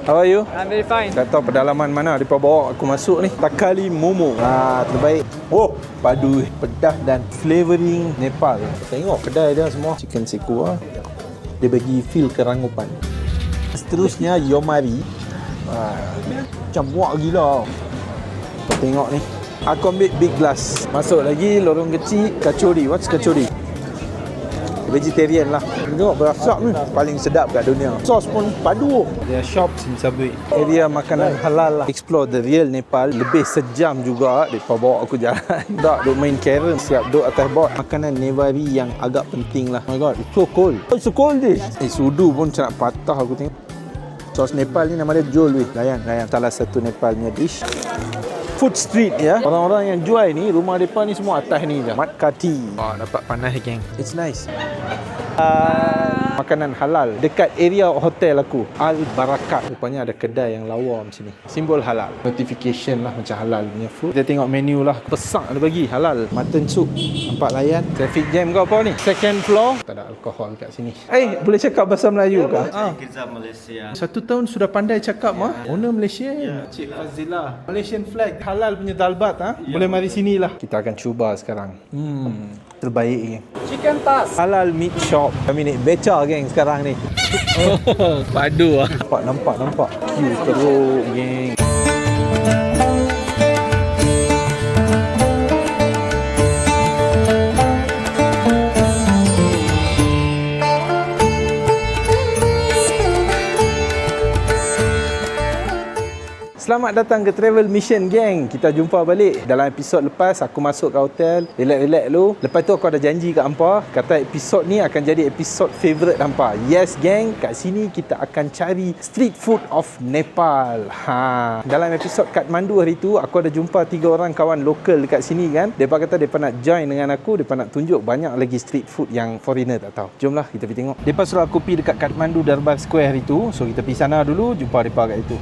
How are you? I'm very fine. Tak tahu pedalaman mana mereka bawa aku masuk ni. Takali Momo. Terbaik. Oh, padu pedas dan flavoring Nepal. Tengok kedai dia semua. Chicken sekua. Dia bagi feel kerangupan. Seterusnya Yomari. Macam muak gila. Kau tengok ni. Aku ambil big glass. Masuk lagi lorong kecil kachori. What's kachori? Vegetarian lah. Tengok berasap ni. Paling sedap kat dunia. Sos pun padu. Dia shops in Subway. Area makanan halal lah. Explore the real Nepal. Lebih sejam juga. Mereka bawa aku jalan. Tak duk main carrom. Siap duk atas board. Makanan Newari yang agak penting lah. Oh my god. It's so cold. It's so cold this. Sudu pun macam nak patah aku tengok. Sos Nepal ni nama dia Jol weh. Layan. Salah satu Nepal punya dish. Food street ya. Orang-orang yang jual ni, rumah mereka ni semua atas ni je. Mat Kati. Dapat panas geng. It's nice. Makanan halal dekat area hotel aku, Al Barakat. Rupanya ada kedai yang lawa macam ni. Simbol halal. Notification lah macam halal punya food. Kita tengok menu lah. Pesak ada bagi halal. Mutton soup. Nampak layan. Traffic jam kau apa ni? Second floor. Tak ada alkohol kat sini. Boleh cakap bahasa Melayu ke? Kita Malaysia. 1 tahun sudah pandai cakap mah. Owner Malaysia. Cik Fazila. Malaysian flag. Halal punya dalbat boleh mari sini lah. Kita akan cuba sekarang. Terbaik geng. Chicken tas. Halal meat shop. Kami naik beca geng sekarang ni. Padu lah. Nampak. Queue teruk geng. Selamat datang ke Travel Mission Gang. Kita jumpa balik. Dalam episod lepas aku masuk ke hotel, relax dulu. Lepas tu aku ada janji kat hampa, kata episod ni akan jadi episod favorite hampa. Yes gang, kat sini kita akan cari street food of Nepal. Dalam episod Kathmandu hari tu, aku ada jumpa 3 orang kawan lokal dekat sini kan. Depa kata depa nak join dengan aku, depa nak tunjuk banyak lagi street food yang foreigner tak tahu. Jomlah kita pergi tengok. Depa suruh aku pergi dekat Kathmandu Darbar Square hari tu. So kita pergi sana dulu, jumpa depa kat situ.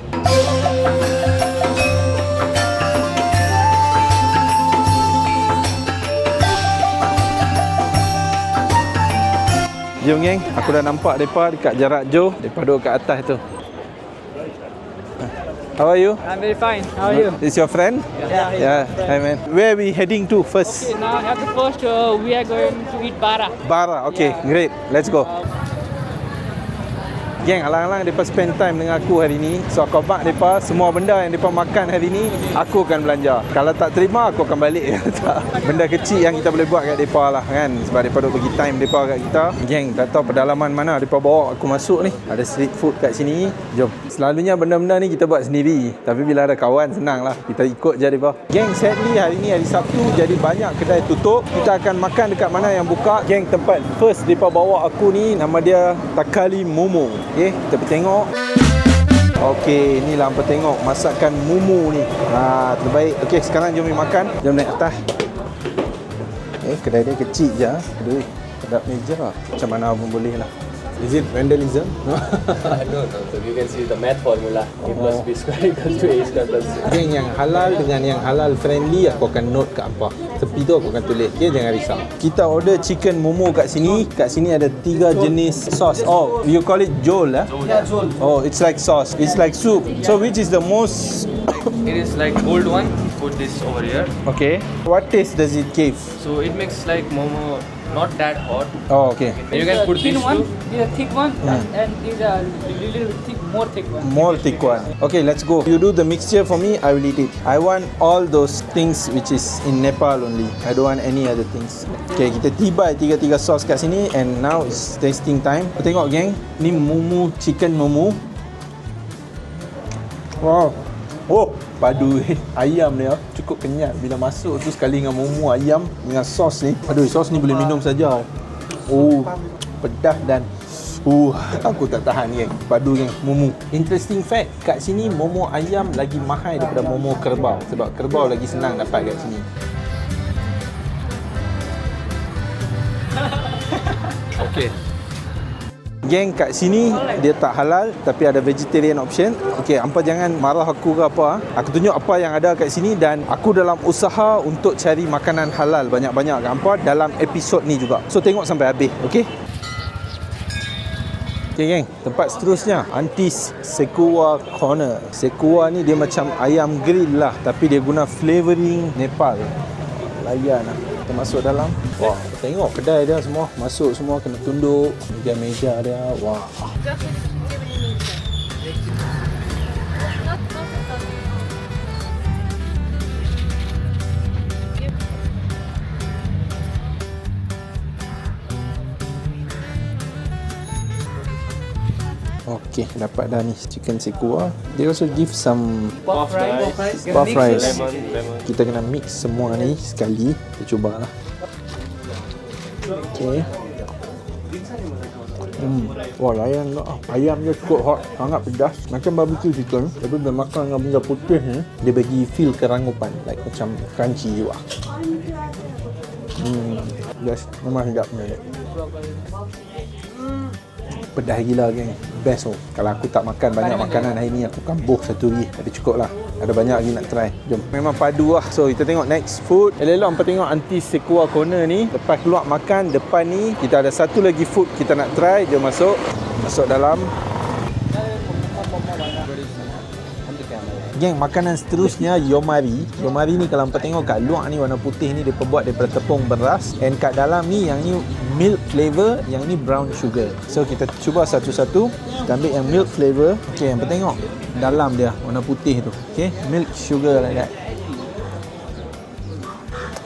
Jom geng, aku dah nampak mereka dekat jarak jauh. Mereka duduk kat atas tu. How are you? I'm very fine. How are you? Is your friend? Yeah. Hi man. Where are we heading to first? Okay, now after first we are going to eat bara. Bara, okay, great. Let's go. Geng, alang-alang mereka spend time dengan aku hari ni. So aku bak mereka, semua benda yang mereka makan hari ni, aku akan belanja. Kalau tak terima, aku akan balik. Benda kecil yang kita boleh buat kat mereka lah kan. Sebab mereka duk bagi time mereka kat kita. Geng, tak tahu pedalaman mana mereka bawa aku masuk ni. Ada street food kat sini. Jom. Selalunya benda-benda ni kita buat sendiri. Tapi bila ada kawan, senang lah. Kita ikut je mereka. Geng, sadly hari ni hari Sabtu, jadi banyak kedai tutup. Kita akan makan dekat mana yang buka. Geng, tempat first mereka bawa aku ni, nama dia Takali Momo. Okay, kita pergi tengok. Okey, inilah hampa tengok masakan Momo ni. Terbaik. Okey, sekarang jom makan. Jom naik atas. Kedai dia kecil je. Aduh, ada meja. Macam mana pun boleh lah. Is it vandalism? No. So you can see the math formula. A plus B square equals to A square plus C. Geng, yang halal dengan yang halal friendly aku akan note kat apa. Tepi tu aku akan tulis. Okay, jangan risau. Kita order chicken Momo kat sini. Kat sini ada 3 jenis sauce. Oh, you call it jol lah? Yeah, jol. Oh, it's like sauce. It's like soup. So which is the most... It is like old one. Put this over here. Okay. What taste does it give? So it makes like momo not that hot. Oh, okay. And you can put thin these one, two. these are thick one, and these are little thick, more thick one. More thick one. Okay, let's go. You do the mixture for me, I will eat it. I want all those things which is in Nepal only. I don't want any other things. Okay, kita tiba 3 sauce kat sini and now it's tasting time. Tengok geng, ni Momo, chicken Momo. Wow. Oh, padu ayam dia cukup kenyal. Bila masuk tu sekali dengan Momo ayam dengan sos ni. Aduh, sos ni boleh minum saja. Oh, pedas dan aku tak tahan geng. Padu geng, Momo. Interesting fact, kat sini Momo ayam lagi mahal daripada Momo kerbau. Sebab kerbau lagi senang dapat kat sini. Okay. Geng, kat sini dia tak halal tapi ada vegetarian option. Okey, hampa jangan marah aku ke apa. Aku tunjuk apa yang ada kat sini dan aku dalam usaha untuk cari makanan halal banyak-banyak kat hampa dalam episod ni juga. So tengok sampai habis, okey? Okay geng, tempat seterusnya Aunties Sekua Corner. Sekua ni dia macam ayam grill lah, tapi dia guna flavoring Nepal. Layan lah. Kita masuk dalam. Wah, tengok kedai dia semua. Masuk semua kena tunduk. Meja dia. Wah. Okay, dapat dah ni chicken sekua. They also give some Puff rice. puff rice. Lemon. Kita kena mix semua ni sekali. Kita cubalah. Okay. Wah, layan tak. Ayam dia cukup hot, sangat pedas. Macam barbecue chicken. Tapi dia makan dengan benda putih ni, dia bagi feel kerangupan. Like macam crunchy juga. Best. Memang sedap benda ni. Pedas gila geng. Best oh. Kalau aku tak makan banyak makanan hari ni, aku kambuh satu lagi. Ada cukup lah. Ada banyak lagi nak try. Jom. Memang padu lah. So kita tengok next food. Elok hampa tengok Aunties Sekua Corner ni. Lepas keluar makan, depan ni kita ada satu lagi food kita nak try. Jom masuk. Masuk dalam. Geng, makanan seterusnya Yomari. Yomari ni kalau hampa tengok kat luar ni warna putih ni dia perbuat daripada tepung beras, and kat dalam ni yang ni milk flavor, yang ni brown sugar. So kita cuba satu-satu. Kita ambil yang milk flavor. Okey, hampa tengok dalam dia warna putih tu. Okey, milk sugar like that.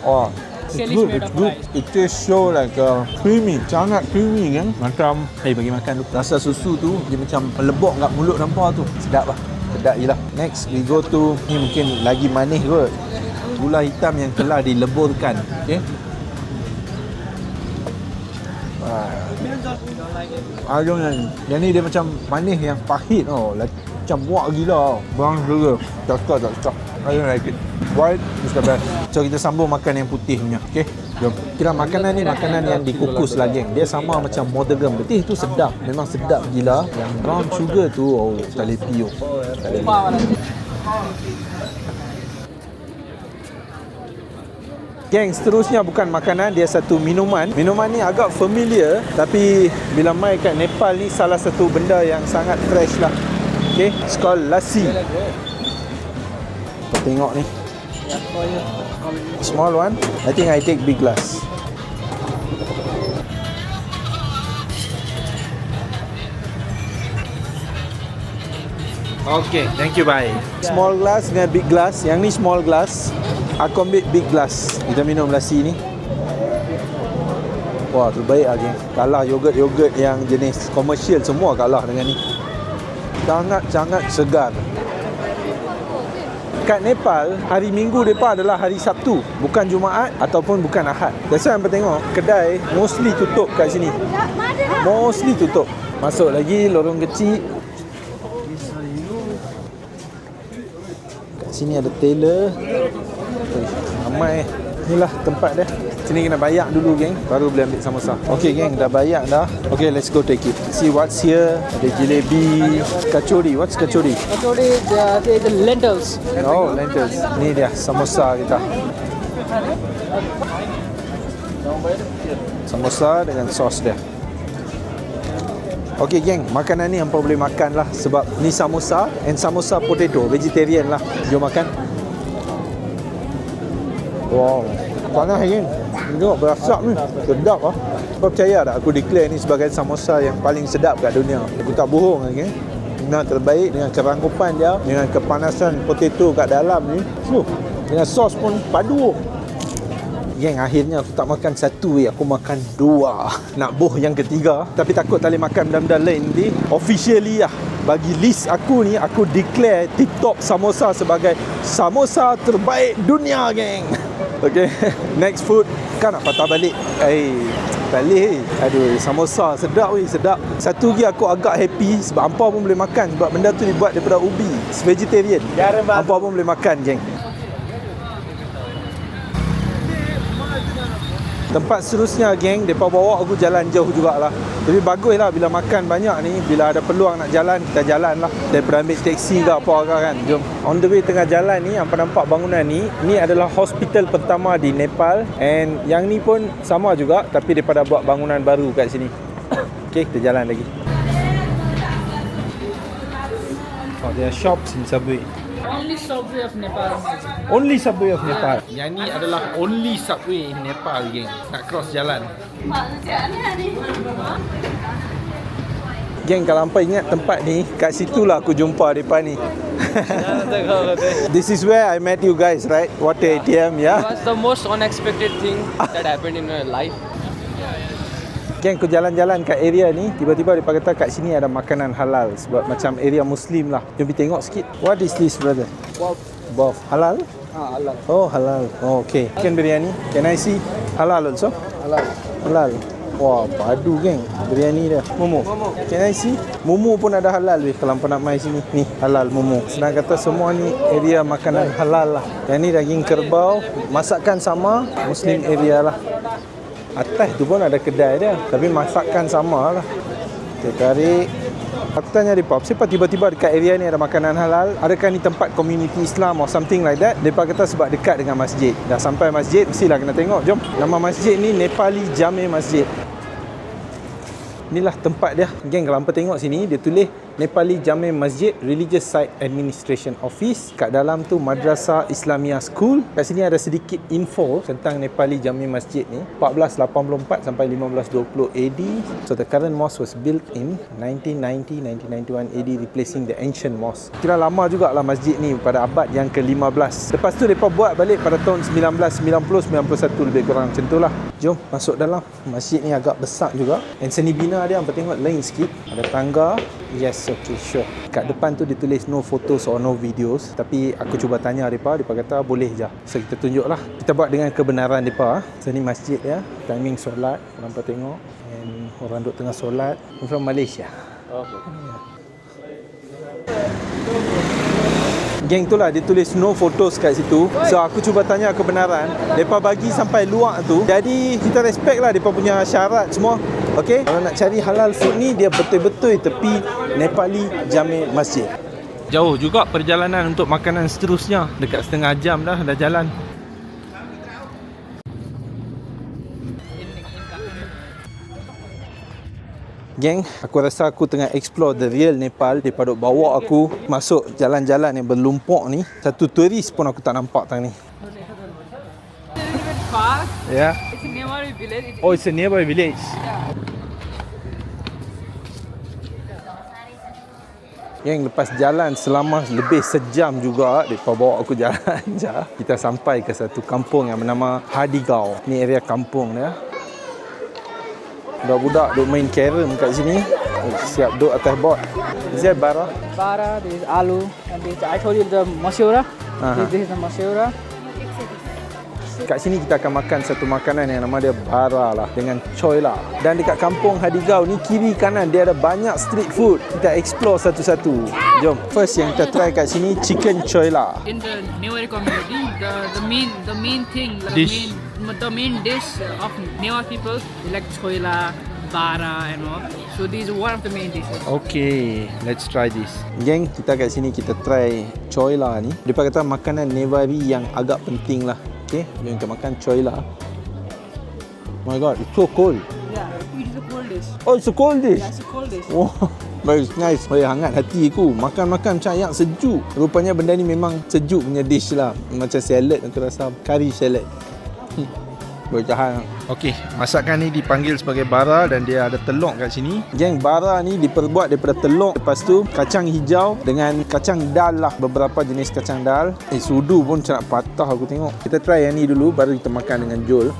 Oh, it's good, it's good. It tastes so like creamy, sangat creamy kan. Macam bagi makan tu. Rasa susu tu dia macam melebok kat mulut hampa tu. Sedap lah. Sedap je lah. Next we go to, ni mungkin lagi manis kot, gula hitam yang telah dileburkan. Okay. Ayam yang ni dia macam manis yang pahit tau. Macam buak gila. Brown sugar. Tak. I don't like it. White is the best. So kita sambung makan yang putih punya. Okay, jom. Kira makanan ni makanan yang dikukus lah geng. Dia sama macam modegem. Betul tu sedap. Memang sedap gila. Yang brown sugar tu, oh, tak boleh piuk. Tak boleh. Geng, seterusnya bukan makanan, dia satu minuman. Minuman ni agak familiar, tapi bila mai kat Nepal ni salah satu benda yang sangat fresh lah. Okay, it's called lassi. Tengok ni. Small one. I think I take big glass. Okay, thank you, bye. Small glass dengan big glass. Yang ni small glass. Aku ambil big glass. Kita minum lassi ni. Wah, terbaik lah geng. Kalah yogurt-yogurt yang jenis komersial, semua kalah dengan ni. Sangat-sangat segar. Kat Nepal, hari Minggu mereka adalah hari Sabtu, bukan Jumaat ataupun bukan Ahad. That's why hampa tengok kedai mostly tutup kat sini. Mostly tutup. Masuk lagi lorong kecil. Kat sini ada tailor. Ramai. Inilah tempat dia. Sini kena bayar dulu geng, baru boleh ambil samosa. Okay geng, dah bayar dah. Okay, let's go take it. See what's here. Ada jalebi, kachori. What's kachori? Kachori, the lentils. Oh, lentils. Ni dia samosa kita. Samosa dengan sos dia. Okay geng, makanan ni hampa boleh makan lah, sebab ni samosa and samosa potato, vegetarian lah. Jom makan. Wow, panas geng. Tengok berasap ni, sedap lah. Kau percaya tak aku declare ni sebagai samosa yang paling sedap kat dunia? Aku tak bohong lah geng. Benar terbaik dengan kerangkupan dia, dengan kepanasan potato kat dalam ni. Dengan sos pun padu. Geng, akhirnya aku tak makan satu, aku makan dua. Nak boh yang ketiga, tapi takut tak boleh makan benda-benda lain nanti. Officially lah, bagi list aku ni, aku declare TikTok samosa sebagai samosa terbaik dunia geng. Okay, next food. Kan nak patah balik. Tak boleh. Aduh, samosa sedap weh, sedap. Satu lagi aku agak happy sebab hampa pun boleh makan, sebab benda tu dibuat daripada ubi. It's vegetarian. Hampa pun boleh makan geng. Tempat seterusnya geng, mereka bawa aku jalan jauh jugalah. Tapi baguslah bila makan banyak ni, bila ada peluang nak jalan, kita jalan lah. Daripada ambil teksi ke apa kan. Jom. On the way tengah jalan ni, hampa nampak bangunan ni. Ni adalah hospital pertama di Nepal. And yang ni pun sama juga, tapi daripada buat bangunan baru kat sini. Okay, kita jalan lagi. Oh, there are shops in Subway. Only subway of Nepal. Only Subway of Nepal. Yang ni adalah only Subway in Nepal, geng. Nak cross jalan. Geng, kalau hampa ingat tempat ni, kat situlah aku jumpa depan ni. This is where I met you guys, right? Water ATM, yeah? What's the most unexpected thing that happened in your life? Geng, aku jalan-jalan kat area ni, tiba-tiba dia kata kat sini ada makanan halal sebab macam area Muslim lah. Jom pergi tengok sikit. What is this, brother? Bof. Halal? Halal. Oh, halal. Oh, okay. Chicken biryani. Can I see? Halal also? Halal. Wah, padu geng. Biryani dia. Momo. Can I see? Momo pun ada halal weh kalau hampa nak mai sini. Ni, halal momo. Senang kata semua ni area makanan halal lah. Yang ni daging kerbau. Masakan sama. Muslim area lah. Atas tu pun ada kedai dia. Tapi masakan sama lah. Teh tarik. Aku tanya dia, Pop, siapa tiba-tiba dekat area ni ada makanan halal? Adakah ni tempat community Islam or something like that? Mereka kata sebab dekat dengan masjid. Dah sampai masjid, mestilah kena tengok. Jom. Nama masjid ni Nepali Jame Masjid. Inilah tempat dia. Geng, kalau hampa tengok sini, dia tulis Nepali Jame Masjid Religious Site Administration Office. Kat dalam tu Madrasah Islamiyah School. Kat sini ada sedikit info tentang Nepali Jame Masjid ni. 1484 sampai 1520 AD. So the current mosque was built in 1990-1991 AD, replacing the ancient mosque. Kira lama jugalah masjid ni pada abad yang ke-15. Lepas tu mereka buat balik pada tahun 1990-91 lebih kurang macam tu lah. Jom masuk dalam. Masjid ni agak besar juga. And seni bina dia hampa tengok lain sikit. Ada tangga. Yes, okay, sure. Kat depan tu ditulis no photos or no videos. Tapi aku cuba tanya mereka kata boleh je. So kita tunjuk lah. Kita buat dengan kebenaran mereka. So ni masjid ya. Timing solat. Nampak tengok. And orang duduk tengah solat. I'm from Malaysia. Okay. Geng tu lah dia tulis no photos kat situ. So aku cuba tanya kebenaran. Mereka bagi sampai luar tu. Jadi kita respect lah mereka punya syarat semua. Okay, kalau nak cari halal food ni, dia betul-betul tepi Nepali Jame Masjid. Jauh juga perjalanan untuk makanan seterusnya. Dekat setengah jam dah jalan. Geng, aku rasa aku tengah explore the real Nepal. Dia duk bawa aku masuk jalan-jalan yang berlumpur ni. Satu turis pun aku tak nampak tang ni. Far. Yeah. It's a nearby village. Oh, it's a nearby village. Yang lepas jalan selama lebih sejam juga, mereka bawa aku jalan je. Kita sampai ke satu kampung yang bernama Hadigau. Ni area kampung dia. Budak-budak duk main carom kat sini. Siap duduk atas board. Is that bara? Bara, this is aloo, and this I told you the masyura. This is the masyura. Kat sini kita akan makan satu makanan yang nama dia bara lah, dengan choy lah. Dan dekat kampung Hadigau ni kiri kanan dia ada banyak street food. Kita explore satu-satu. Jom. First yang kita try kat sini chicken choy lah. In the Newari community, the main thing, Dish. the main dish of Newar people, they like choila, bara and all. So this is one of the main dishes. Okay, let's try this. Geng, kita kat sini kita try choy lah ni. Dia kata makanan Newari yang agak penting lah. Okay, jom kita makan choy lah. Oh my god, it's so cold. Yeah, it is a cold dish. Oh, it's a cold dish. Yeah, it's a cold dish. Wow, very nice. Hangat hati aku. Makan-makan macam yang sejuk. Rupanya benda ni memang sejuk punya dish lah. Macam salad, aku rasa curry salad. Boleh tahan. Okey, masakan ni dipanggil sebagai bara dan dia ada telur kat sini. Geng, bara ni diperbuat daripada telur. Lepas tu kacang hijau dengan kacang dal lah. Beberapa jenis kacang dal. Sudu pun macam nak patah aku tengok. Kita try yang ni dulu baru kita makan dengan jol.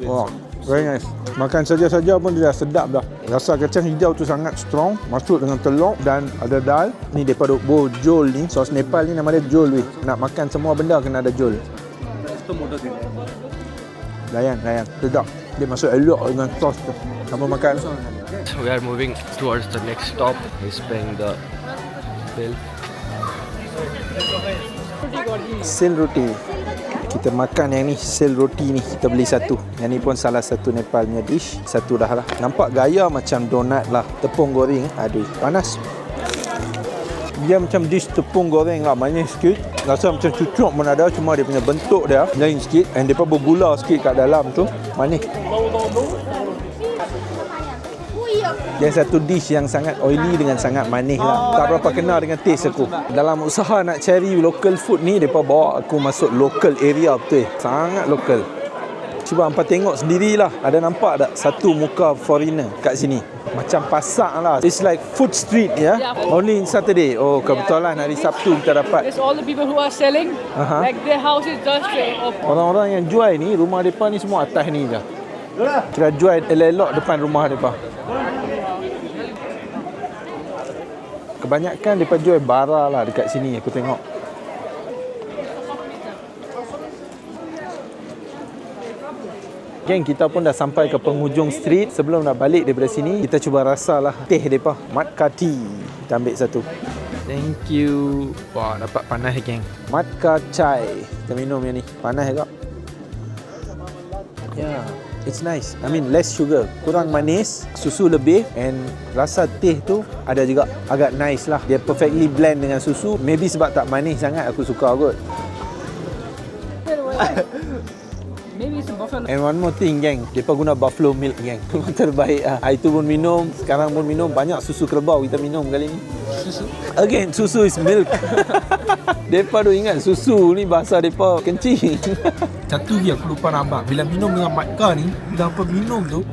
Wah, very nice. Makan saja-saja pun dia dah sedap dah. Rasa kacang hijau tu sangat strong. Masuk dengan telur dan ada dal. Ni daripada bowl jol ni. Sos Nepal ni nama dia jol weh. Nak makan semua benda kena ada jol. Layan. Sedap. Dia masuk elok dengan sos tu. Kamu makan. We are moving towards the next stop. He's paying the bill. Sel roti. Kita makan yang ni, sel roti ni. Kita beli satu. Yang ni pun salah satu Nepal punya dish. Satu dah lah. Nampak gaya macam donat lah. Tepung goreng. Aduh, panas. Dia macam dish tepung goreng lah. Manis sikit. Rasa macam cucuk pun ada. Cuma dia punya bentuk dia lain sikit. And dia pun bergula sikit kat dalam tu. Manis. Dia satu dish yang sangat oily dengan sangat manis lah. Tak berapa kena dengan taste aku. Dalam usaha nak cari local food ni, mereka bawa aku masuk local area betul. Sangat local. Cuba hampa tengok sendirilah. Ada nampak tak satu muka foreigner kat sini? Macam pasar lah. It's like food street ya. Yeah. Only in Saturday. Oh, kebetulan hari Sabtu kita dapat. There's all the people who are selling, like their houses just open. Orang-orang yang jual ni, rumah mereka ni semua atas ni je. Kira jual elok-elok depan rumah mereka. Kebanyakan mereka jual bara lah dekat sini aku tengok. Geng, kita pun dah sampai ke penghujung street. Sebelum nak balik daripada sini, kita cuba rasalah teh mereka. Matka tea. Kita ambil satu. Thank you. Wah, dapat panas geng. Matka chai. Kita minum yang ni. Panas juga. Yeah, it's nice. I mean less sugar. Kurang manis, susu lebih, and rasa teh tu ada juga. Agak nice lah. Dia perfectly blend dengan susu. Maybe sebab tak manis sangat aku suka kot. Maybe it's a buffalo. And one more thing geng, mereka guna buffalo milk geng. Terbaik lah. Itu pun minum, sekarang pun minum. Banyak susu kerbau kita minum kali ni. Susu. Again, susu is milk. Mereka tu ingat susu ni bahasa mereka kencing. Satu je aku lupa nak abang. Bila minum dengan matka ni, bila apa minum tu,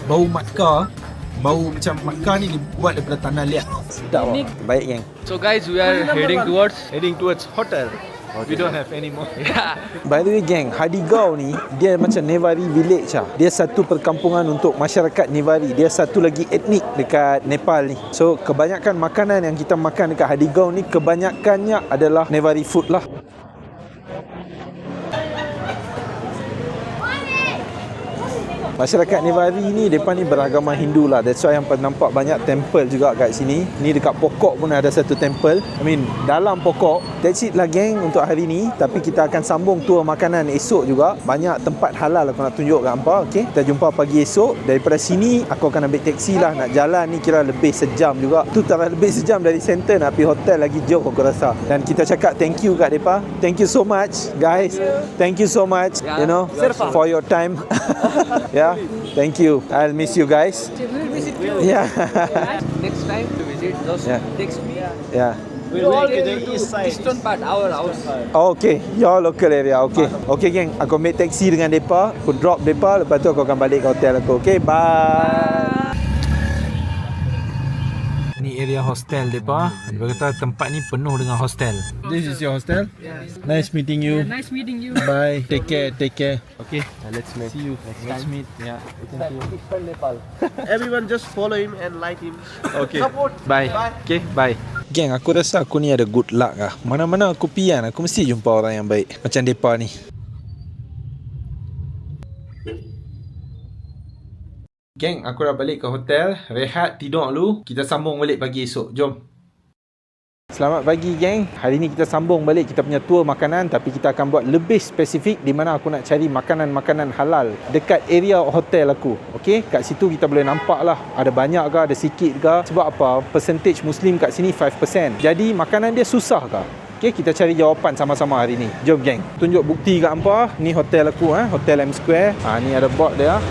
bau matka, bau macam matka ni dibuat daripada tanah liat. Sedap lah. Baik geng. So guys, we are heading towards hotel. We don't have any more. yeah. By the way geng, Hadigao ni dia macam Nevari village lah. Dia satu perkampungan untuk masyarakat Nevari. Dia satu lagi etnik dekat Nepal ni. So kebanyakan makanan yang kita makan dekat Hadigao ni kebanyakannya adalah Nevari food lah. Masyarakat Nevari ni, mereka ni beragama Hindu lah. That's why hampa nampak banyak temple juga kat sini. Ni dekat pokok pun ada satu temple. I mean, dalam pokok. That's it lah geng untuk hari ni. Tapi kita akan sambung tour makanan esok juga. Banyak tempat halal aku nak tunjuk kat hampa. Okay? Kita jumpa pagi esok. Daripada sini, aku akan ambil teksi lah. Nak jalan ni kira lebih sejam juga. Tu tak lebih sejam dari center nak pergi hotel lagi jauh aku rasa. Dan kita cakap thank you kat mereka. Thank you so much guys. Thank you so much. You know, for your time. Yeah. Thank you. I'll miss you guys. We'll visit you. Yeah. Next time to visit, just text me. Yeah. We'll all go to eastern part, our house. Oh, okay. Your local area. Okay. Okay geng. Aku ambil taxi dengan mereka. Aku drop mereka. Lepas tu aku akan balik ke hotel aku. Okay. Bye. Ni area hostel mereka. Mereka kata tempat ni penuh dengan hostel. This is your hostel? Yes. Nice meeting you. Nice meeting you. Bye. Take care. Take care. Okay. Let's meet. See you. Let's meet. Yeah. Thank you. Nepal. Everyone just follow him and like him. Okay. Bye. Okay, bye. Geng, aku rasa aku ni ada good luck lah. Mana-mana aku pergi kan, aku mesti jumpa orang yang baik. Macam depa ni. Geng, aku dah balik ke hotel. Rehat, tidur dulu. Kita sambung balik pagi esok. Jom. Selamat pagi geng. Hari ni kita sambung balik kita punya tour makanan, tapi kita akan buat lebih spesifik di mana aku nak cari makanan-makanan halal dekat area hotel aku. Okey, kat situ kita boleh nampak lah ada banyak ke, ada sikit ke. Sebab apa? Percentage Muslim kat sini 5%. Jadi makanan dia susah ke? Okey, kita cari jawapan sama-sama hari ni. Jom geng. Tunjuk bukti kat hampa. Ni hotel aku, Hotel M Square. Ni ada board dia.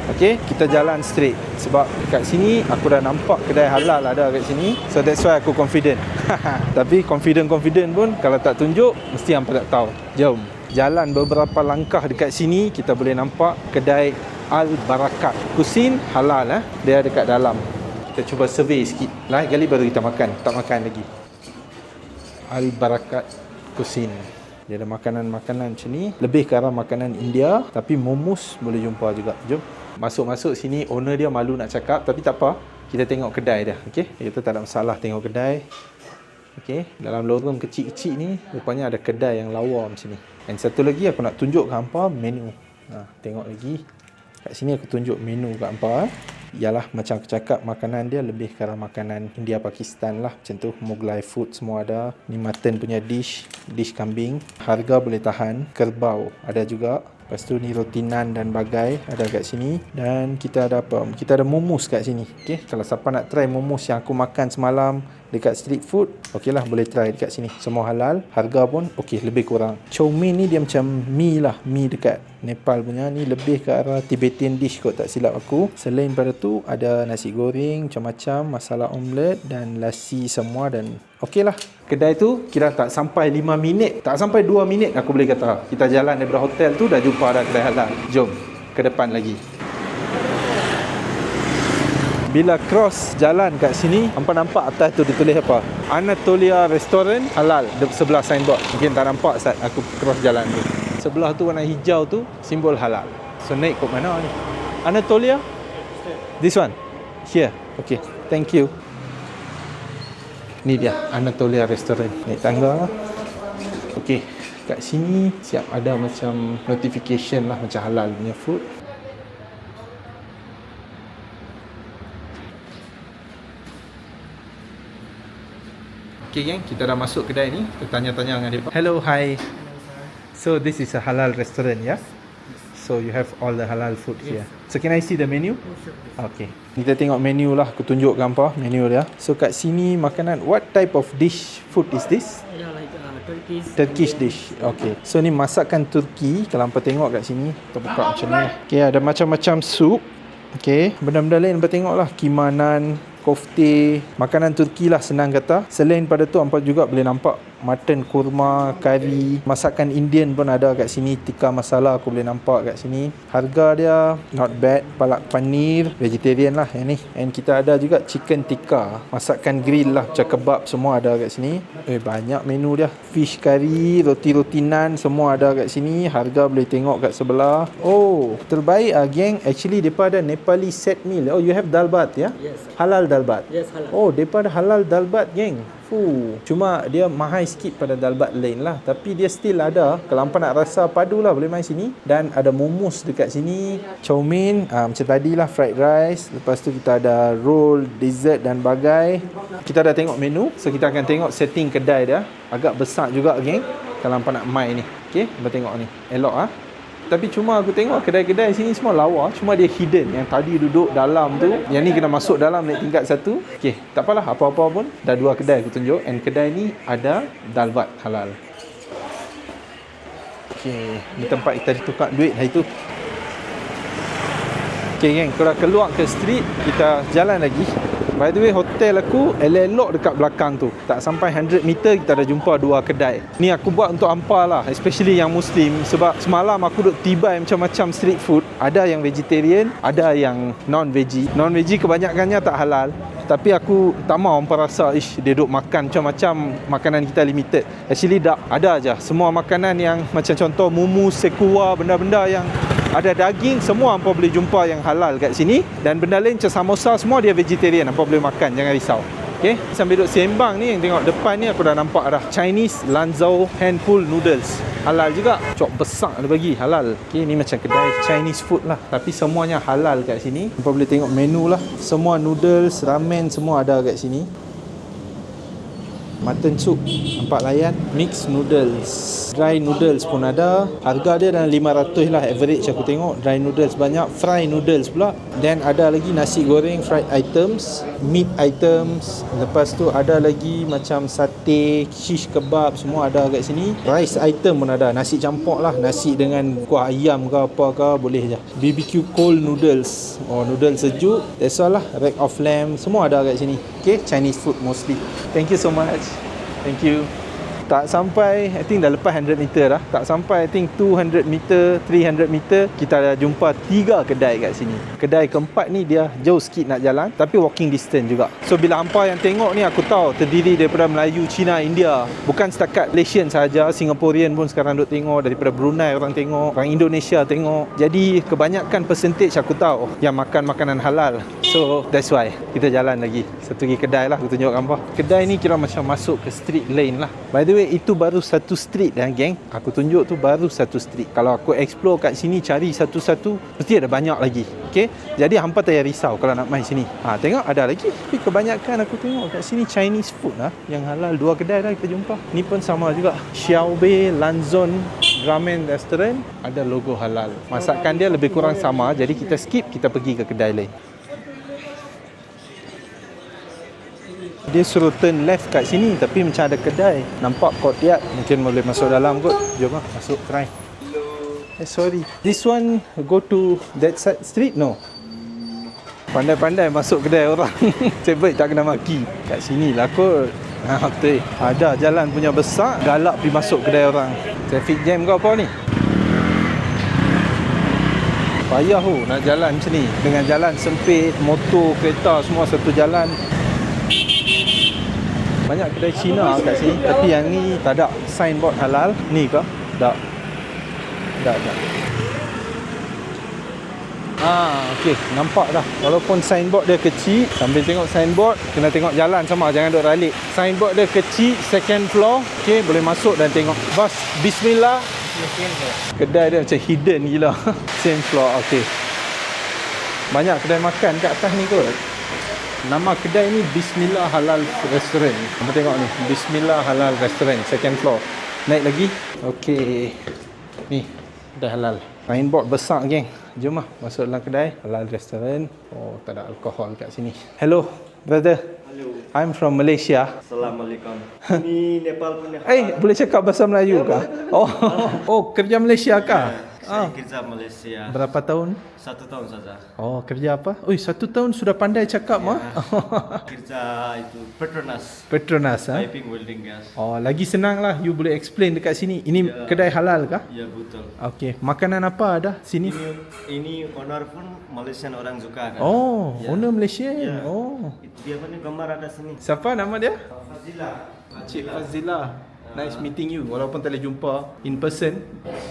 Okey, kita jalan straight. Sebab kat sini aku dah nampak kedai halal ada kat sini. So that's why aku confident. Tapi confident pun kalau tak tunjuk mesti hampa tak tahu. Jom. Jalan beberapa langkah dekat sini kita boleh nampak kedai Al Barakat. Kusin halal Dia dekat dalam. Kita cuba survey sikit. Lain kali baru kita makan. Tak makan lagi. Al Barakat Kusin. Dia ada makanan-makanan macam ni. Lebih ke arah makanan India. Tapi momus boleh jumpa juga. Jom. Masuk-masuk sini, owner dia malu nak cakap. Tapi tak apa. Kita tengok kedai dia. Okay? Kita tak ada masalah tengok kedai. Okay? Dalam lorong kecil-kecil ni, rupanya ada kedai yang lawa macam ni. Dan satu lagi aku nak tunjuk ke hampa menu. Tengok lagi. Kat sini aku tunjuk menu kat hampa. Ialah macam aku cakap, makanan dia lebih ke arah makanan India Pakistan lah. Macam tu, Mughlai food semua ada. Ni mutton punya dish kambing. Harga boleh tahan. Kerbau ada juga. Lepas tu ni roti nan dan bagai ada kat sini. Dan kita ada apa? Kita ada momus kat sini. Okay? Kalau siapa nak try momus yang aku makan semalam dekat street food, okey lah, boleh try dekat sini. Semua halal. Harga pun okey, lebih kurang. Chow mein ni dia macam mie lah. Mie dekat Nepal punya ni lebih ke arah Tibetan dish kot tak silap aku. Selain pada tu ada nasi goreng macam-macam, masalah omelette dan lassi semua dan okey lah. Kedai tu kira tak sampai 5 minit, tak sampai 2 minit aku boleh kata. Kita jalan daripada hotel tu dah jumpa ada kedai halal. Jom ke depan lagi. Bila cross jalan kat sini, hampa nampak atas tu ditulis apa? Anatolia Restaurant Halal sebelah signboard. Mungkin tak nampak saat aku cross jalan tu. Sebelah tu warna hijau tu simbol halal. So naik ke mana ni? Anatolia? This one? Here. Okay. Thank you. Ni dia Anatolia Restaurant. Naik tangga. Okay. Kat sini siap ada macam notification lah macam halal punya food. Okay gang, kita dah masuk kedai ni. Kita tanya-tanya dengan dia. Hello, hi. So this is a halal restaurant, yeah? So you have all the halal food here. So can I see the menu? Okay. Kita tengok menu lah. Aku tunjuk gambar menu dia. So kat sini makanan, what type of dish food is this? Yeah, like Turkish dish. Okay. So ni masakan Turki. Kalau hampa tengok kat sini, kita buka macam ni. Okay, ada macam-macam sup. Okay. Benda-benda lain hampa tengok lah. Kimanan, kofte, makanan Turki lah senang kata. Selain pada tu hampa juga boleh nampak mutton kurma, kari, masakan Indian pun ada kat sini, tikka masala aku boleh nampak kat sini. Harga dia not bad, palak paneer, vegetarian lah yang ni. And kita ada juga chicken tikka, masakan grill lah, macam kebab semua ada kat sini. Banyak menu dia. Fish curry, roti-roti naan semua ada kat sini. Harga boleh tengok kat sebelah. Oh, terbaik geng. Actually depa ada Nepali set meal. Oh, you have dalbat ya? Yes. Halal dalbat. Yes, halal. Oh, depa ada halal dalbat geng. Cuma dia mahal sikit pada dalbat lain lah. Tapi dia still ada. Kalau hampa nak rasa padu lah boleh main sini. Dan ada momus dekat sini, chow mein, macam tadi lah, fried rice. Lepas tu kita ada roll, dessert dan bagai. Kita dah tengok menu. So kita akan tengok setting kedai dia. Agak besar juga geng kalau hampa nak main ni. Okay, hampa tengok ni. Elok lah. Tapi cuma aku tengok kedai-kedai sini semua lawa. Cuma dia hidden. Yang tadi duduk dalam tu, yang ni kena masuk dalam naik tingkat 1. Okay, tak apalah, apa-apa pun. Dah 2 kedai aku tunjuk. And kedai ni ada dalbat halal. Okay, ni tempat kita tukar duit hari tu. Okay geng, kalau keluar ke street, kita jalan lagi. By the way, hotel aku elok dekat belakang tu. Tak sampai 100 meter kita dah jumpa 2 kedai. Ni aku buat untuk hampa lah, especially yang Muslim. Sebab semalam aku duk tibai macam-macam street food. Ada yang vegetarian, ada yang non-veggie. Non-veggie kebanyakannya tak halal. Tapi aku tak mahu hampa rasa dia duk makan macam-macam makanan kita limited. Actually tak, ada aja. Semua makanan yang macam contoh mumus, sekua, benda-benda yang ada daging, semua hampa boleh jumpa yang halal kat sini. Dan benda lain macam samosa semua dia vegetarian, hampa boleh makan, jangan risau. Okay, sambil duduk sembang ni, yang tengok depan ni aku dah nampak dah Chinese Lanzhou hand pull noodles. Halal juga, cok besar dia bagi, halal. Okay, ni macam kedai Chinese food lah, tapi semuanya halal kat sini. Hampa boleh tengok menu lah. Semua noodles, ramen semua ada kat sini. Mutton soup, nampak layan. Mixed noodles, dry noodles pun ada. Harga dia dalam 500 lah average aku tengok. Dry noodles banyak, fry noodles pula. Then ada lagi nasi goreng, fried items, meat items. Lepas tu ada lagi macam sate, shish kebab, semua ada kat sini. Rice item pun ada, nasi campur lah, nasi dengan kuah ayam ke apa ke boleh je. BBQ cold noodles, oh noodles sejuk. That's all lah. Rack of lamb, semua ada kat sini. Okay, Chinese food mostly. Thank you so much. Thank you. Tak sampai, I think dah lepas 100 meter dah. Tak sampai, I think 200 meter, 300 meter, kita dah jumpa 3 kedai kat sini. Kedai keempat ni dia jauh sikit nak jalan, tapi walking distance juga. So bila hampa yang tengok ni, aku tahu terdiri daripada Melayu, Cina, India. Bukan setakat Malaysian saja, Singaporean pun sekarang duk tengok. Daripada Brunei orang tengok, orang Indonesia tengok. Jadi kebanyakan percentage aku tahu yang makan makanan halal. So that's why kita jalan lagi. Satu lagi kedai lah, aku tunjuk gambar. Kedai ni kira macam masuk ke street lane lah. By the way, itu baru satu street geng. Aku tunjuk tu baru satu street. Kalau aku explore kat sini, cari satu-satu, mesti ada banyak lagi. Okay, jadi hampa tak payah risau kalau nak main sini. Tengok ada lagi. Tapi kebanyakan aku tengok kat sini Chinese food lah, yang halal. 2 kedai dah kita jumpa. Ni pun sama juga, Xiaobei Lanzhou Ramen Restaurant, ada logo halal. Masakan dia lebih kurang sama, jadi kita skip, kita pergi ke kedai lain. Dia suruh turn left kat sini, tapi macam ada kedai. Nampak courtyard, mungkin boleh masuk dalam kot. Jom lah, masuk try. Sorry. This one go to that side street? No. Pandai-pandai masuk kedai orang. Sebab tak kena maki. Kat sini lah kot. Betul. Ada jalan punya besar, galak pergi masuk kedai orang. Traffic jam kau apa ni? Payah tu nak jalan macam ni. Dengan jalan sempit, motor, kereta semua satu jalan. Banyak kedai Cina kat sini. Tapi yang ni tak ada signboard halal. Ni ke? Tak. Tak. Okey, nampak dah. Walaupun signboard dia kecil, sambil tengok signboard, kena tengok jalan sama, jangan duk ralik. Signboard dia kecil, second floor. Okey, boleh masuk dan tengok. Bas, bismillah. Kedai dia macam hidden gila. Same floor, okey. Banyak kedai makan kat atas ni kot. Nama kedai ni Bismillah Halal Restaurant. Kita tengok ni, Bismillah Halal Restaurant, second floor. Naik lagi. Okey. Ni, kedai halal. Signboard besar geng. Jom lah masuk dalam kedai halal restaurant. Oh, tak ada alkohol kat sini. Hello brother. Hello. I'm from Malaysia. Assalamualaikum. Ini Nepal punya. Boleh cakap bahasa Melayu kah? Oh, kerja Malaysia kah? Saya kerja Malaysia. Berapa tahun? 1 tahun saja. Oh, kerja apa? 1 tahun sudah pandai cakap mah. Kerja itu Petronas. Petronas ah. Piping welding gas. Oh, lagi senang lah. You boleh explain dekat sini. Ini kedai halal kah? Ya betul. Okey, makanan apa ada sini? Ini owner pun Malaysian orang juga kan. Oh, Ya. owner Malaysian. Ya. Oh. Itu dia punya gambar ada sini. Siapa nama dia? Fazila. Cik Fazila. Nice meeting you. Walaupun tak boleh jumpa in person,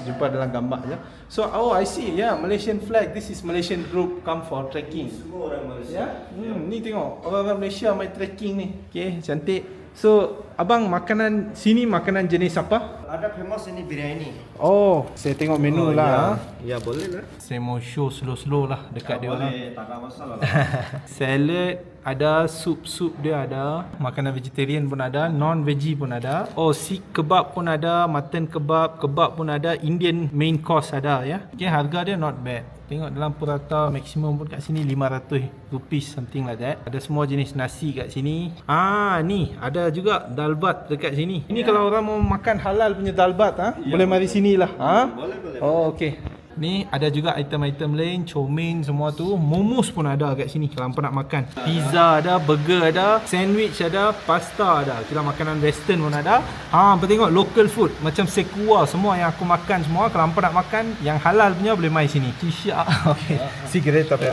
jumpa dalam gambar je. So, I see. Yeah, Malaysian flag. This is Malaysian group come for trekking. Semua orang Malaysia. Ya? Ni tengok. Orang-orang Malaysia main trekking ni. Okay, cantik. So, abang makanan sini makanan jenis apa? Ada famous ini biryani. Oh, saya tengok menu lah. Ya boleh lah. Saya mau show slow-slow lah dekat dia orang. Boleh, tak ada masalah. Salad ada, sup dia ada, makanan vegetarian pun ada, non-veggie pun ada. Oh, si kebab pun ada, mutton kebab pun ada, Indian main course ada ya. Okay, harga dia not bad. Tengok dalam purata maksimum pun kat sini 500 rupees something like that. Ada semua jenis nasi kat sini. Ni ada juga dalbat dekat sini. Ini kalau orang mau makan halal punya dalbat boleh mari sinilah. Boleh. Oh, okey. Ni ada juga item-item lain, chow mein semua tu. Momos pun ada kat sini kalau hampa nak makan. Pizza ada, burger ada, sandwich ada, pasta ada. Kira makanan western pun ada. Hampa tengok local food macam sekua semua yang aku makan semua. Kalau hampa nak makan yang halal punya boleh mai sini. Kisha. Okey. Cigarette apa?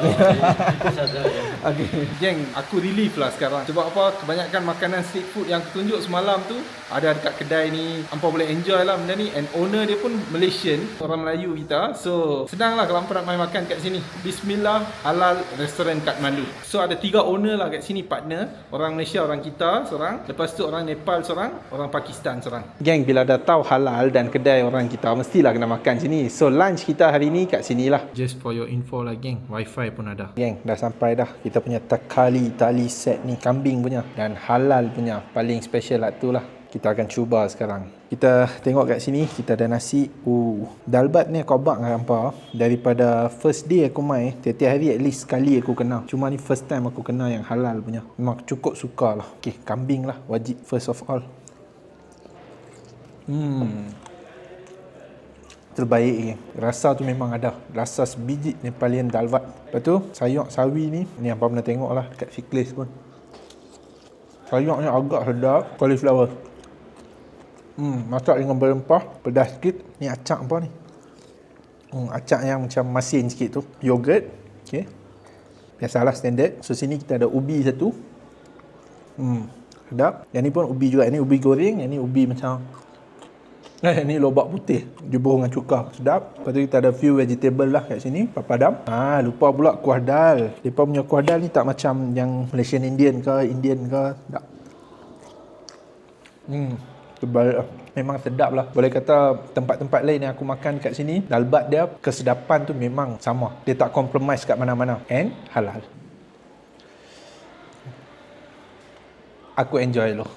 Itu saja ya. Okey. Geng, aku relief lah sekarang. Sebab apa? Kebanyakan makanan street food yang aku tunjuk semalam tu ada dekat kedai ni. Hampa boleh enjoy lah benda ni. And owner dia pun Malaysian, orang Melayu kita. So senang lah kalau hampa nak main makan kat sini. Bismillah Halal Restaurant Kathmandu. So ada 3 owner lah kat sini, partner. Orang Malaysia, orang kita seorang. Lepas tu orang Nepal seorang, orang Pakistan seorang. Geng, bila dah tahu halal dan kedai orang kita, mestilah kena makan sini. So lunch kita hari ni kat sini lah. Just for your info lah geng, wifi pun ada. Geng, dah sampai dah. Kita punya takali tali set ni, kambing punya dan halal punya. Paling special lah tu lah. Kita akan cuba sekarang. Kita tengok kat sini, kita ada nasi. Dalbat ni aku abang dengan hampa. Daripada first day aku main, tiap-tiap hari at least sekali aku kena. Cuma ni first time aku kena yang halal punya. Memang cukup suka lah. Okay, kambing lah wajib first of all. Terbaik ni. Rasa tu memang ada. Rasa sebiji Nepalian dalbat. Lepas tu sayur sawi ni hampa pernah tengok lah kat Fiklis pun. Sayurnya agak sedap. Cauliflower. Masak dengan berempah, pedas sikit. Ni acak apa ni? Acak yang macam masin sikit tu. Yogurt. Okay. Biasalah standard. So sini kita ada ubi satu. Sedap. Yang ni pun ubi juga. Yang ni ubi goreng. Yang ni ubi macam ni lobak putih. Jubur dengan cuka. Sedap. Lepas tu kita ada few vegetable lah kat sini. Papadam. Lupa pula kuah dal. Mereka punya kuah dal ni tak macam yang Malaysian Indian ke, tak. Terbaik lah. Memang sedap lah. Boleh kata tempat-tempat lain yang aku makan kat sini, dalbat dia kesedapan tu memang sama. Dia tak compromise kat mana-mana. And halal. Aku enjoy loh.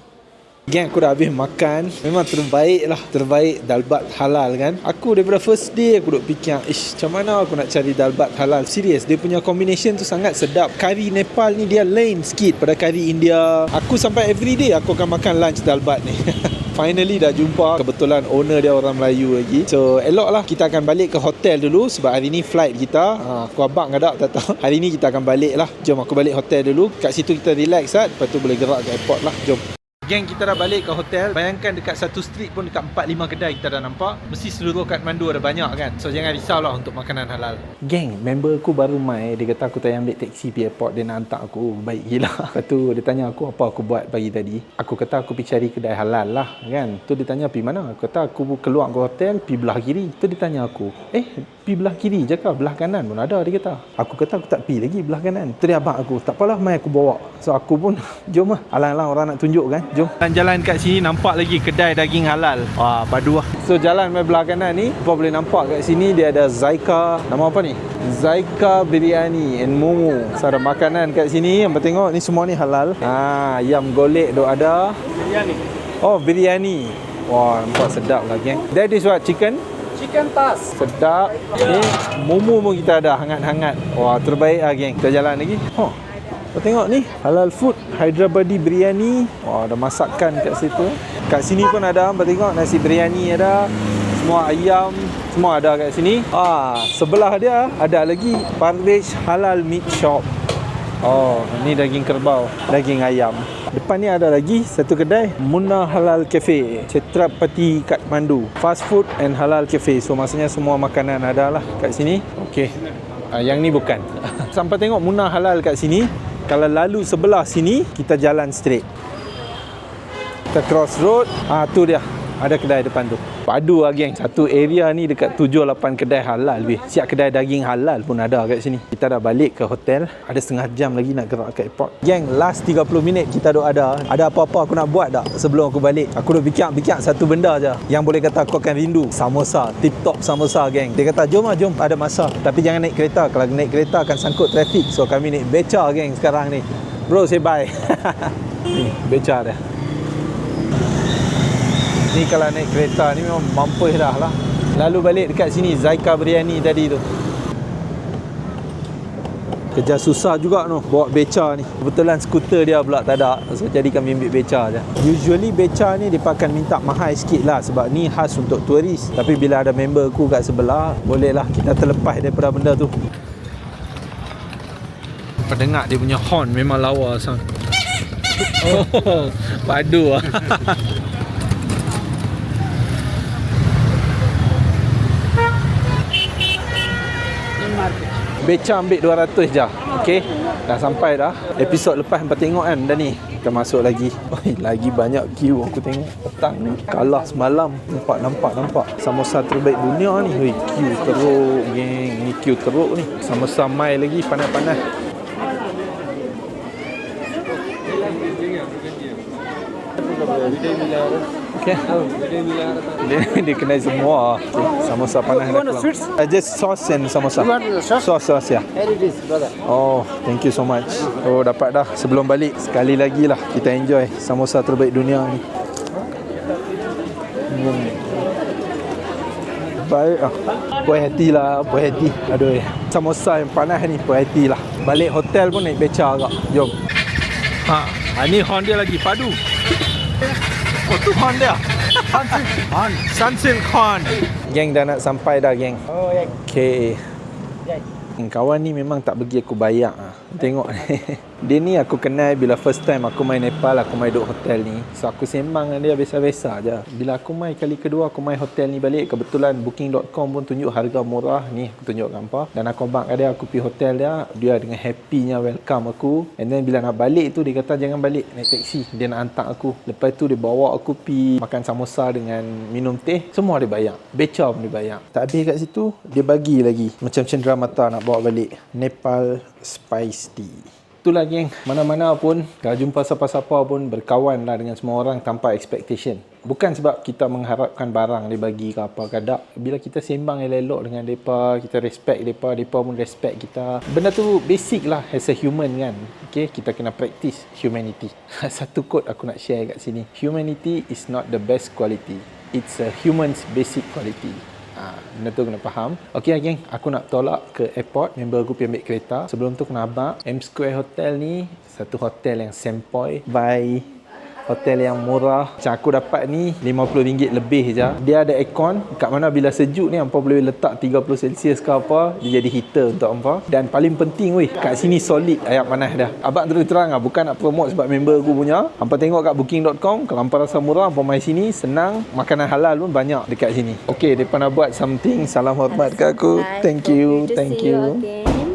Gang, aku dah habis makan. Memang terbaik lah. Terbaik dalbat halal kan. Aku daripada first day aku duk fikir, macam mana aku nak cari dalbat halal. Serius, dia punya combination tu sangat sedap. Kari Nepal ni dia lain sikit pada kari India. Aku sampai everyday aku akan makan lunch dalbat ni. Finally dah jumpa. Kebetulan owner dia orang Melayu lagi. So elok lah kita akan balik ke hotel dulu. Sebab hari ni flight kita. Aku abang ada tak tahu. Hari ni kita akan balik lah. Jom aku balik hotel dulu. Kat situ kita relax lah. Lepas tu boleh gerak ke airport lah. Jom. Gang, kita dah balik ke hotel. Bayangkan dekat satu street pun dekat 4-5 kedai kita dah nampak. Mesti seluruh Kathmandu ada banyak kan. So jangan risaulah untuk makanan halal. Gang, member aku baru mai. Dia kata aku tak payah ambil taxi pergi airport. Dia nak hantar aku. Baik gila. Lepas tu dia tanya aku apa aku buat pagi tadi. Aku kata aku pergi cari kedai halal lah kan. Tu dia tanya pergi mana. Aku kata aku keluar ke hotel pergi belah kiri. Tu dia tanya aku, pergi belah kiri je kah? Belah kanan pun ada, dia kata. Aku kata aku tak pergi lagi belah kanan. Tu dia abang aku, tak apalah, mai aku bawa. So aku pun jom lah. Alang-alang orang nak tunjuk kan. Jom. Jalan kat sini nampak lagi kedai daging halal. Wah, padu lah. So jalan mai belah kanan ni, apa boleh nampak kat sini dia ada Zaika. Nama apa ni? Zaika Biryani and Momo. So ada makanan kat sini. Yang tengok ni semua ni halal. Ayam golek duk ada. Biryani. Oh, biryani. Wah, nampak sedap lah geng. That is what? Chicken? Chicken tas. Sedap. Ni Momo pun kita ada hangat-hangat. Wah, terbaik lah geng. Kita jalan lagi. Kau tengok ni, halal food, Hyderabadi biryani. Wah, ada masakan kat situ. Kat sini pun ada, kau tengok nasi biryani ada. Semua ayam, semua ada kat sini. Sebelah dia ada lagi Parvez Halal Meat Shop. Oh, ni daging kerbau, daging ayam. Depan ni ada lagi satu kedai, Munna Halal Cafe, Chhatrapati Kathmandu. Fast food and halal cafe. So maksudnya semua makanan ada lah kat sini. Okey. Yang ni bukan. Sampai tengok Munna Halal kat sini. Kalau lalu sebelah sini, kita jalan straight. Kita cross road. Tu dia. Ada kedai depan tu. Padu lah geng. Satu area ni dekat 7-8 kedai halal. Siap kedai daging halal pun ada kat sini. Kita dah balik ke hotel. Ada setengah jam lagi nak gerak ke airport. Geng, last 30 minit kita duk ada. Ada apa-apa aku nak buat tak sebelum aku balik? Aku duk fikir satu benda je yang boleh kata aku akan rindu. Samosa. Tip-top samosa geng. Dia kata jom lah, jom. Ada masa. Tapi jangan naik kereta. Kalau naik kereta akan sangkut trafik. So kami naik beca geng sekarang ni. Bro, say bye. Ni beca dia. Ni kalau naik kereta ni memang mampus dah lah. Lalu balik dekat sini Zaika Biryani tadi tu. Kerja susah juga tu bawa beca ni. Kebetulan skuter dia pula tak ada. So jadi kami ambil beca je. Usually beca ni dia akan minta mahal sikit lah. Sebab ni khas untuk turis. Tapi bila ada member aku kat sebelah, bolehlah kita terlepas daripada benda tu. Kau dengar dia punya horn memang lawa sang. Padu lah. Beca ambil 200 je. Okey, dah sampai dah. Episod lepas hampa tengok kan dah ni. Kita masuk lagi. Lagi banyak queue aku tengok petang ni. Kalah semalam. Nampak. Samosa terbaik dunia ni. Queue teruk geng. Ni queue teruk ni. Samosa mai lagi panas-panas. Okay. Dia kena semua. Okay. Samosa panas dah keluar. Just sauce and samosa. Sauce ya. Oh, thank you so much. Oh, dapat dah sebelum balik. Sekali lagi lah kita enjoy samosa terbaik dunia ni. Baik lah. Puas hati lah. Aduh, samosa yang panas ni puas hati lah. Balik hotel pun naik beca agak. Jom. Ni horn dia lagi padu. Oh, tu horn dia. Sunsilk horn. Geng dah nak sampai dah geng. Okay. Kawan ni memang tak bagi aku bayar. Tengok dia ni aku kenal bila first time aku main Nepal, aku main duduk hotel ni. So aku sembang dengan dia biasa-biasa je. Bila aku main kali kedua, aku main hotel ni balik, kebetulan booking.com pun tunjuk harga murah. Ni aku tunjuk gambar. Dan aku abang kat dia, aku pergi hotel dia dengan happy-nya welcome aku. And then bila nak balik tu, dia kata jangan balik, naik taksi. Dia nak hantar aku. Lepas tu dia bawa aku pergi makan samosa dengan minum teh. Semua dia bayar. Beca pun dia bayar. Tak habis kat situ, dia bagi lagi. Macam cendera mata nak bawa balik. Nepal Spice Tea. Itulah geng, mana-mana pun, kalau jumpa siapa-siapa pun berkawan lah dengan semua orang tanpa expectation. Bukan sebab kita mengharapkan barang dia bagi ke apa ke tak. Bila kita sembang elok-elok dengan mereka, kita respect mereka, mereka pun respect kita. Benda tu basic lah as a human kan. Okay, kita kena practice humanity. Satu quote aku nak share kat sini. Humanity is not the best quality. It's a human's basic quality. Benda tu kena faham. Ok geng, aku nak tolak ke airport. Member aku pergi ambil kereta. Sebelum tu kena abang M Square Hotel ni satu hotel yang sempoi by hotel yang murah. Macam aku dapat ni RM50 lebih je. Dia ada aircon kat mana bila sejuk ni hampa boleh letak 30 Celsius ke apa, dia jadi heater untuk hampa. Dan paling penting weh, kat sini solid air panas dah. Abang terus terang lah, bukan nak promote sebab member aku punya. Hampa tengok kat booking.com, kalau hampa rasa murah, hampa mai sini senang. Makanan halal pun banyak dekat sini. Okey, depa nak buat something. Salam hormat kat aku. Thank you. Thank you.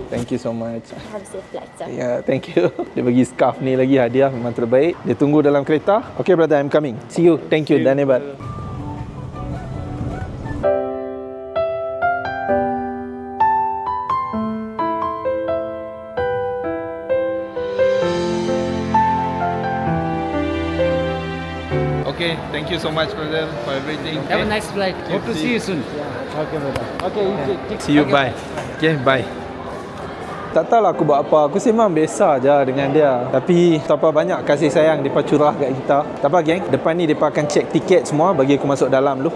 Thank you so much. Have a safe flight, sir. Yeah, thank you. Dia bagi scarf ni lagi hadiah, memang terbaik. Dia tunggu dalam kereta. Okay brother, I'm coming. See you. Thank you. Dan hebat. Okay, thank you so much, brother, for everything. Have a nice flight. Hope to see you soon. See you. Bye. Okay, bye. Tak tahulah aku buat apa. Aku sembang biasa je dengan dia. Tapi tak apa, banyak kasih sayang mereka curah kat kita. Tak apa geng, depan ni mereka akan check tiket semua bagi aku masuk dalam dulu.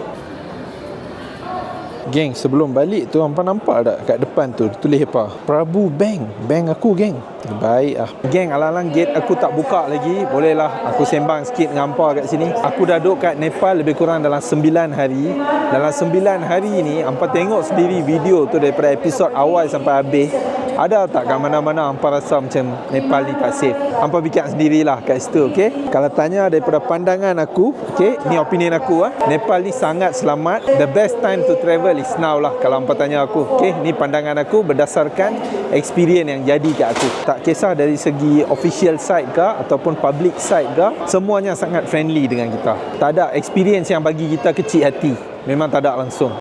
Geng, sebelum balik tu hampa nampak tak kat depan tu tulis apa? Prabu Bank. Bank aku geng. Terbaik lah. Geng, alang-alang gate aku tak buka lagi. Bolehlah aku sembang sikit dengan hampa kat sini. Aku dah duduk kat Nepal lebih kurang dalam 9 hari. Dalam 9 hari ni hampa tengok sendiri video tu daripada episod awal sampai habis. Ada tak kat mana-mana hampa rasa macam Nepal ni tak safe? Hampa fikir sendirilah kat situ, okey? Kalau tanya daripada pandangan aku, okey, ni opinion aku ah. Nepal ni sangat selamat. The best time to travel is now lah kalau hampa tanya aku. Okey, ni pandangan aku berdasarkan experience yang jadi kat aku. Tak kisah dari segi official site ke ataupun public site ke, semuanya sangat friendly dengan kita. Tak ada experience yang bagi kita kecil hati. Memang tak ada langsung.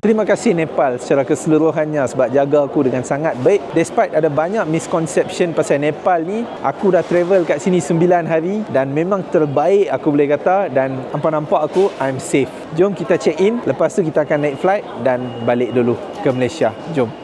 Terima kasih Nepal secara keseluruhannya sebab jaga aku dengan sangat baik. Despite ada banyak misconception pasal Nepal ni, aku dah travel kat sini 9 hari dan memang terbaik aku boleh kata, dan nampak aku I'm safe. Jom kita check in, lepas tu kita akan naik flight dan balik dulu ke Malaysia. Jom.